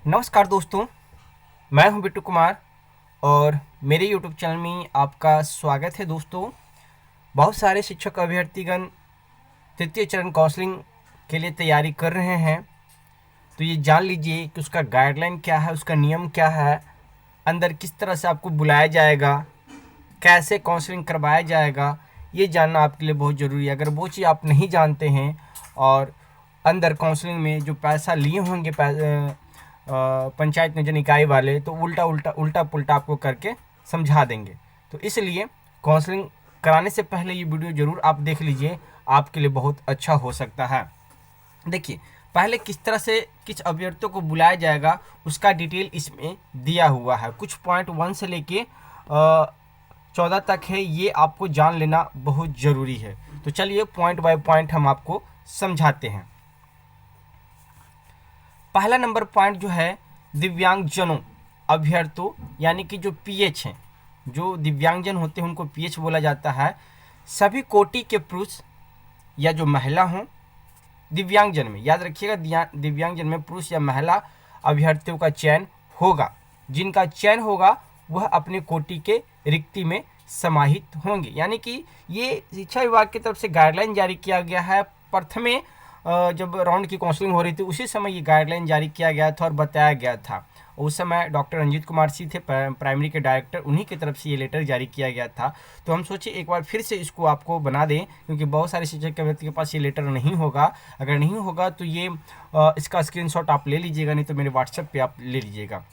नमस्कार दोस्तों, मैं हूं बिट्टू कुमार और मेरे यूट्यूब चैनल में आपका स्वागत है। दोस्तों, बहुत सारे शिक्षक अभ्यर्थीगण तृतीय चरण काउंसलिंग के लिए तैयारी कर रहे हैं, तो ये जान लीजिए कि उसका गाइडलाइन क्या है, उसका नियम क्या है, अंदर किस तरह से आपको बुलाया जाएगा, कैसे काउंसलिंग करवाया जाएगा, ये जानना आपके लिए बहुत ज़रूरी है। अगर वो चीज़ आप नहीं जानते हैं और अंदर काउंसलिंग में जो पैसा लिए होंगे पंचायत नियोजन इकाई वाले, तो उल्टा पुल्टा आपको करके समझा देंगे। तो इसलिए काउंसलिंग कराने से पहले ये वीडियो ज़रूर आप देख लीजिए, आपके लिए बहुत अच्छा हो सकता है। देखिए, पहले किस तरह से किस अभ्यर्थियों को बुलाया जाएगा उसका डिटेल इसमें दिया हुआ है। कुछ पॉइंट 1 से लेके 14 तक है, ये आपको जान लेना बहुत ज़रूरी है। तो चलिए पॉइंट बाय पॉइंट हम आपको समझाते हैं। पहला नंबर पॉइंट जो है, दिव्यांगजनों अभ्यर्थियों यानी कि जो पीएच हैं, जो दिव्यांगजन होते हैं उनको पीएच बोला जाता है। सभी कोटि के पुरुष या जो महिला हों, दिव्यांगजन में याद रखिएगा, दिव्यांगजन में पुरुष या महिला अभ्यर्थियों का चयन होगा। जिनका चयन होगा वह अपने कोटि के रिक्ति में समाहित होंगे। यानी कि ये शिक्षा विभाग की तरफ से गाइडलाइन जारी किया गया है। प्रथमे जब राउंड की काउंसलिंग हो रही थी उसी समय ये गाइडलाइन जारी किया गया था और बताया गया था। उस समय डॉक्टर रंजीत कुमार सिंह थे प्राइमरी के डायरेक्टर, उन्हीं की तरफ से ये लेटर जारी किया गया था। तो हम सोचे एक बार फिर से इसको आपको बना दें, क्योंकि बहुत सारे शिक्षक के व्यक्ति के पास ये लेटर नहीं होगा। अगर नहीं होगा तो ये इसका स्क्रीनशॉट आप ले लीजिएगा, नहीं तो मेरे व्हाट्सएप पे आप ले लीजिएगा।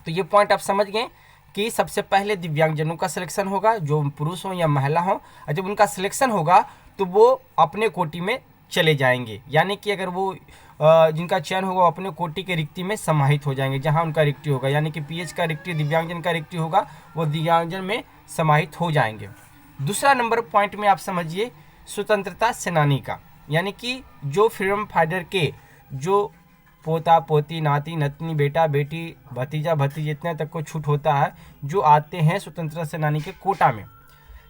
तो ये पॉइंट आप समझ गए कि सबसे पहले दिव्यांगजनों का सिलेक्शन होगा, जो पुरुष हों या महिला हों। और जब उनका सिलेक्शन होगा तो वो अपने कोटि में चले जाएंगे। यानी कि अगर वो जिनका चयन होगा वो अपने कोटि के रिक्ति में समाहित हो जाएंगे, जहां उनका रिक्ति होगा। यानी कि पीएच का रिक्ति, दिव्यांगजन का रिक्ति होगा, वो दिव्यांगजन में समाहित हो जाएंगे। दूसरा नंबर पॉइंट में आप समझिए स्वतंत्रता सेनानी का, यानी कि जो फ्रीडम फाइटर के जो पोता पोती नाती नतनी बेटा बेटी भतीजा भतीजे इतने तक को छूट होता है, जो आते हैं स्वतंत्रता सेनानी के कोटा में।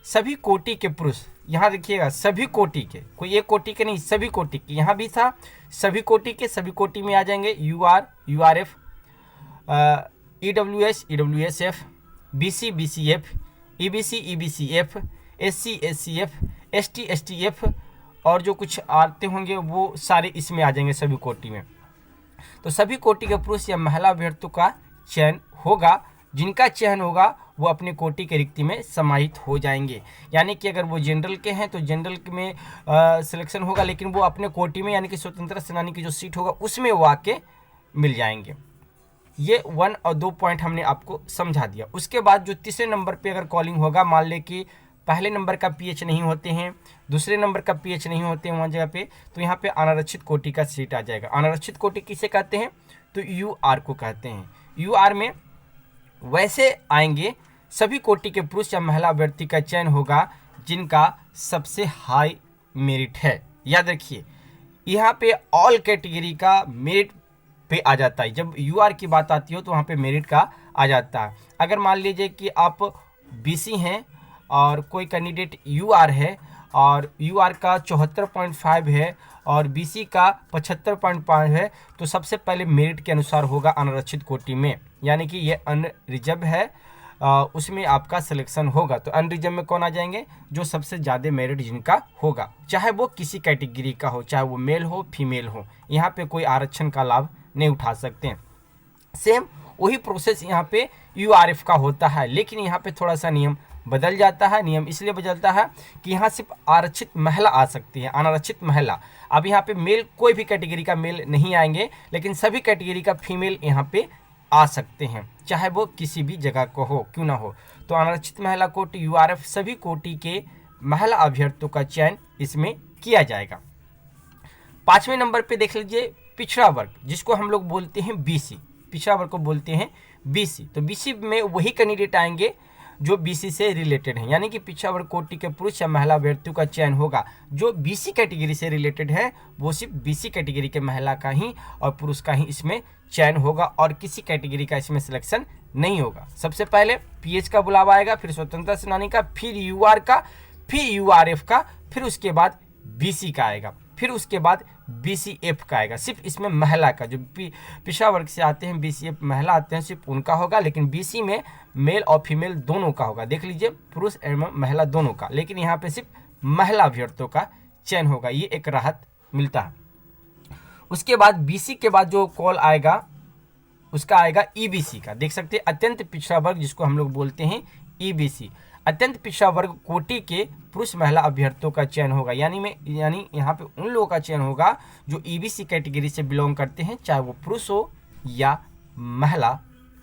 सभी कोटि के पुरुष, यहाँ देखिएगा सभी कोटि के, कोई एक कोटि के नहीं, सभी कोटि के। यहाँ भी था सभी कोटि के, सभी कोटि में आ जाएंगे। UR, URF, EWS, EWSF, BC, BCF, EBC, EBCF, SC, SCF, ST, STF और जो कुछ आते होंगे वो सारे इसमें आ जाएंगे सभी कोटि में। तो सभी कोटि के पुरुष या महिला अभ्यर्थियों का चयन होगा। जिनका चयन होगा वो अपने कोटि के रिक्ति में समाहित हो जाएंगे। यानी कि अगर वो जनरल के हैं तो जनरल में सिलेक्शन होगा, लेकिन वो अपने कोटि में यानी कि स्वतंत्रता सेनानी की जो सीट होगा उसमें वो आके मिल जाएंगे। ये 1 और 2 पॉइंट हमने आपको समझा दिया। उसके बाद जो तीसरे नंबर पे अगर कॉलिंग होगा, मान ले कि पहले नंबर का पीएच नहीं होते हैं, दूसरे नंबर का पीएच नहीं होते हैं वहाँ जगह पे, तो यहाँ पे अनारक्षित कोटि का सीट आ जाएगा। अनारक्षित कोटि किसे कहते हैं? तो यूआर को कहते हैं। यूआर में वैसे आएंगे सभी कोटि के पुरुष या महिला अभ्यर्थी का चयन होगा जिनका सबसे हाई मेरिट है। याद रखिए, यहाँ पे ऑल कैटेगरी का मेरिट पे आ जाता है। जब यूआर की बात आती हो तो वहाँ पे मेरिट का आ जाता है। अगर मान लीजिए कि आप बीसी हैं और कोई कैंडिडेट यूआर है और यूआर का 74.5 है और बीसी का 75.5 है, तो सबसे पहले मेरिट के अनुसार होगा अनारक्षित कोटि में, यानी कि ये अनरिजर्व है, उसमें आपका सिलेक्शन होगा। तो अनरिजर्व में कौन आ जाएंगे? जो सबसे ज़्यादा मेरिट जिनका होगा, चाहे वो किसी कैटेगरी का हो, चाहे वो मेल हो फीमेल हो, यहाँ पे कोई आरक्षण का लाभ नहीं उठा सकते हैं। सेम वही प्रोसेस यहाँ पे यूआरएफ का होता है, लेकिन यहाँ पे थोड़ा सा नियम बदल जाता है। नियम इसलिए बदलता है कि यहाँ सिर्फ आरक्षित महिला आ सकती है, अनारक्षित महिला। अब यहाँ पे मेल कोई भी कैटेगरी का मेल नहीं आएंगे, लेकिन सभी कैटेगरी का फीमेल यहाँ पे आ सकते हैं, चाहे वो किसी भी जगह को हो क्यों ना हो। तो अनारक्षित महिला कोटि यूआरएफ सभी कोटि के महिला अभ्यर्थियों का चयन इसमें किया जाएगा। 5वें नंबर पे देख लीजिए पिछड़ा वर्ग, जिसको हम लोग बोलते हैं बीसी। पिछड़ा वर्ग को बोलते हैं बीसी। तो बीसी में वही कैंडिडेट आएंगे जो बीसी से रिलेटेड हैं, यानी कि पिछड़ा वर्ग कोटि के पुरुष या महिला अभ्यर्थियों का चयन होगा। जो बीसी कैटेगरी से रिलेटेड है वो सिर्फ बीसी कैटेगरी के महिला का ही और पुरुष का ही इसमें चयन होगा और किसी कैटेगरी का इसमें सिलेक्शन नहीं होगा। सबसे पहले पीएच का बुलावा आएगा, फिर स्वतंत्रता सेनानी का, फिर यूआर का, फिर यूआरएफ का, फिर उसके बाद बीसी का आएगा, फिर उसके बाद BCF का आएगा, सिर्फ इसमें महिला का, जो पिछड़ा वर्ग से आते हैं BCF महिला आते हैं सिर्फ उनका होगा, लेकिन BC में मेल और फीमेल दोनों का होगा। देख लीजिए पुरुष एवं महिला दोनों का, लेकिन यहाँ पे सिर्फ महिला अभ्यर्थियों का चयन होगा, ये एक राहत मिलता है। उसके बाद BC के बाद जो कॉल आएगा उसका आएगा EBC का। देख सकते हैं अत्यंत पिछड़ा वर्ग जिसको हम लोग बोलते हैं EBC, अत्यंत पिछड़ा वर्ग कोटि के पुरुष महिला अभ्यर्थियों का चयन होगा। यानी यहाँ पे उन लोगों का चयन होगा जो EBC कैटेगरी से बिलोंग करते हैं, चाहे वो पुरुष हो या महिला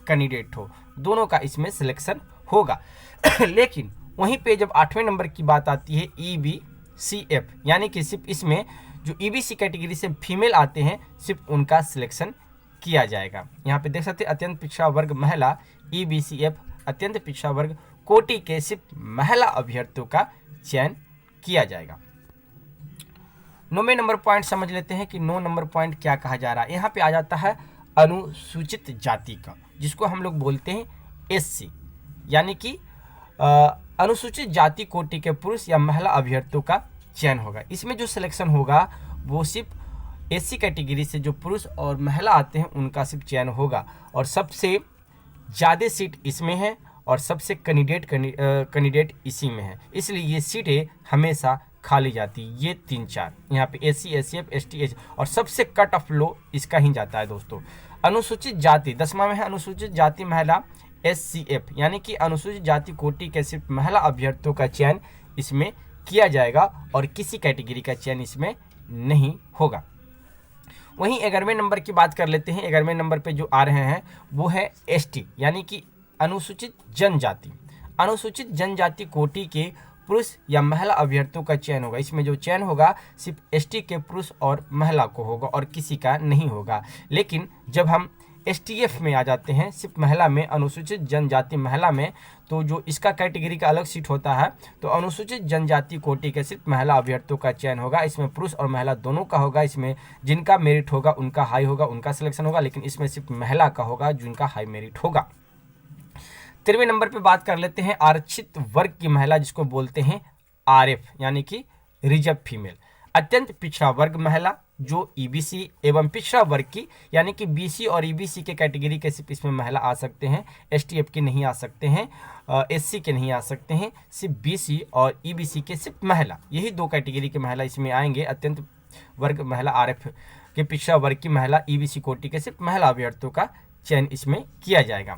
कैंडिडेट हो, दोनों का इसमें सिलेक्शन होगा। लेकिन वहीं पे जब 8वें नंबर की बात आती है EBCF, यानी कि सिर्फ इसमें जो EBC कैटेगरी से फीमेल आते हैं सिर्फ उनका सिलेक्शन किया जाएगा। यहाँ पे देख सकते हैं अत्यंत पिछड़ा वर्ग महिला EBCF, अत्यंत पिछड़ा वर्ग कोटि के सिर्फ महिला अभ्यर्थियों का चयन किया जाएगा। 9वें नंबर पॉइंट समझ लेते हैं कि 9 नंबर पॉइंट क्या कहा जा रहा है। यहाँ पे आ जाता है अनुसूचित जाति का, जिसको हम लोग बोलते हैं SC, यानी कि अनुसूचित जाति कोटि के पुरुष या महिला अभ्यर्थियों का चयन होगा। इसमें जो सिलेक्शन होगा वो सिर्फ SC कैटेगरी से जो पुरुष और महिला आते हैं उनका सिर्फ चयन होगा, और सबसे ज़्यादा सीट इसमें है और सबसे कैंडिडेट इसी में है, इसलिए ये सीटें हमेशा खाली जाती है। ये 3-4 यहाँ पे SC SCF ST और सबसे कट ऑफ लो इसका ही जाता है दोस्तों। अनुसूचित जाति 10वां में है अनुसूचित जाति महिला SCF, यानी कि अनुसूचित जाति कोटि के सिर्फ महिला अभ्यर्थियों का चयन इसमें किया जाएगा और किसी कैटेगरी का चयन इसमें नहीं होगा। वहीं 11वें नंबर की बात कर लेते हैं। 11वें नंबर पे जो आ रहे हैं वो है ST, यानी कि अनुसूचित जनजाति। अनुसूचित जनजाति कोटि के पुरुष या महिला अभ्यर्थियों का चयन होगा। इसमें जो चयन होगा सिर्फ ST के पुरुष और महिला को होगा और किसी का नहीं होगा। लेकिन जब हम STF में आ जाते हैं, सिर्फ महिला में, अनुसूचित जनजाति महिला में, तो जो इसका कैटेगरी का अलग सीट होता है, तो अनुसूचित जनजाति कोटि के सिर्फ महिला अभ्यर्थियों का चयन होगा। इसमें पुरुष और महिला दोनों का होगा। इसमें जिनका मेरिट होगा उनका हाई होगा, उनका सिलेक्शन होगा, लेकिन इसमें सिर्फ महिला का होगा जिनका हाई मेरिट होगा। 13वें नंबर पे बात कर लेते हैं आरक्षित वर्ग की महिला, जिसको बोलते हैं RF, यानी कि रिजर्व फीमेल। अत्यंत पिछड़ा वर्ग महिला जो EBC एवं पिछड़ा वर्ग की, यानी कि BC और EBC के कैटेगरी के सिर्फ इसमें महिला आ सकते हैं, STF के नहीं आ सकते हैं, SC के नहीं आ सकते हैं, सिर्फ BC और EBC के सिर्फ महिला, यही 2 कैटेगरी के महिला इसमें आएंगे। अत्यंत वर्ग महिला RF के पिछड़ा वर्ग की महिला EBC कोटि के सिर्फ महिला अभ्यर्थियों का चयन इसमें किया जाएगा।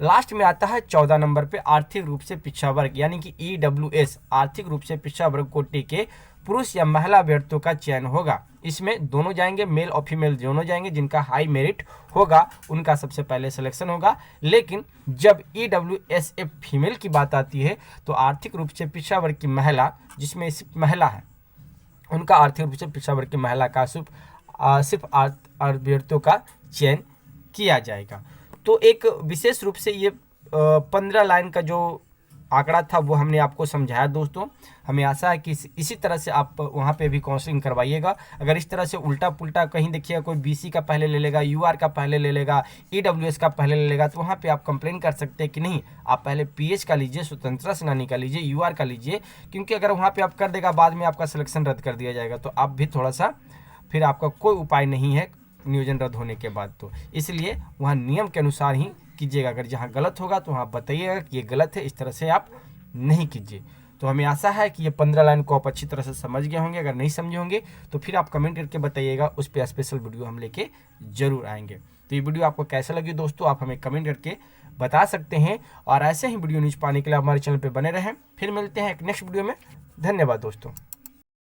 लास्ट में आता है 14 नंबर पे आर्थिक रूप से पिछड़ा वर्ग, यानी कि EWS, आर्थिक रूप से पिछड़ा वर्ग कोटि के पुरुष या महिला अभ्यर्थियों का चयन होगा। इसमें दोनों जाएंगे, मेल और फीमेल दोनों जाएंगे, जिनका हाई मेरिट होगा उनका सबसे पहले सिलेक्शन होगा। लेकिन जब EWSF फीमेल की बात आती है तो आर्थिक रूप से पिछड़ा वर्ग की महिला, जिसमें सिर्फ महिला है, उनका आर्थिक रूप से पिछड़ा वर्ग की महिला का सिर्फ अभ्यर्थियों का चयन किया जाएगा। तो एक विशेष रूप से ये 15 लाइन का जो आंकड़ा था वो हमने आपको समझाया दोस्तों। हमें आशा है कि इसी तरह से आप वहाँ पे भी काउंसलिंग करवाइएगा। अगर इस तरह से उल्टा पुल्टा कहीं देखिएगा कोई BC का पहले ले लेगा, UR का पहले ले लेगा, EWS का पहले ले लेगा, तो वहाँ पे आप कंप्लेन कर सकते हैं कि नहीं, आप पहले PH का लीजिए, स्वतंत्रता सेनानी का लीजिए, UR का लीजिए, क्योंकि अगर वहाँ पर आप कर देगा बाद में आपका सिलेक्शन रद्द कर दिया जाएगा, तो आप भी थोड़ा सा फिर आपका कोई उपाय नहीं है नियोजन रद्द होने के बाद। तो इसलिए वहाँ नियम के अनुसार ही कीजिएगा। अगर जहाँ गलत होगा तो वहाँ बताइएगा कि ये गलत है, इस तरह से आप नहीं कीजिए। तो हमें आशा है कि ये 15 लाइन को आप अच्छी तरह से समझ गए होंगे। अगर नहीं समझे होंगे तो फिर आप कमेंट करके बताइएगा, उस पर स्पेशल वीडियो हम लेके जरूर आएंगे। तो ये वीडियो आपको कैसा लगी दोस्तों, आप हमें कमेंट करके बता सकते हैं। और ऐसे ही वीडियो न्यूज़ पाने के लिए हमारे चैनल पर बने रहें। फिर मिलते हैं एक नेक्स्ट वीडियो में। धन्यवाद दोस्तों।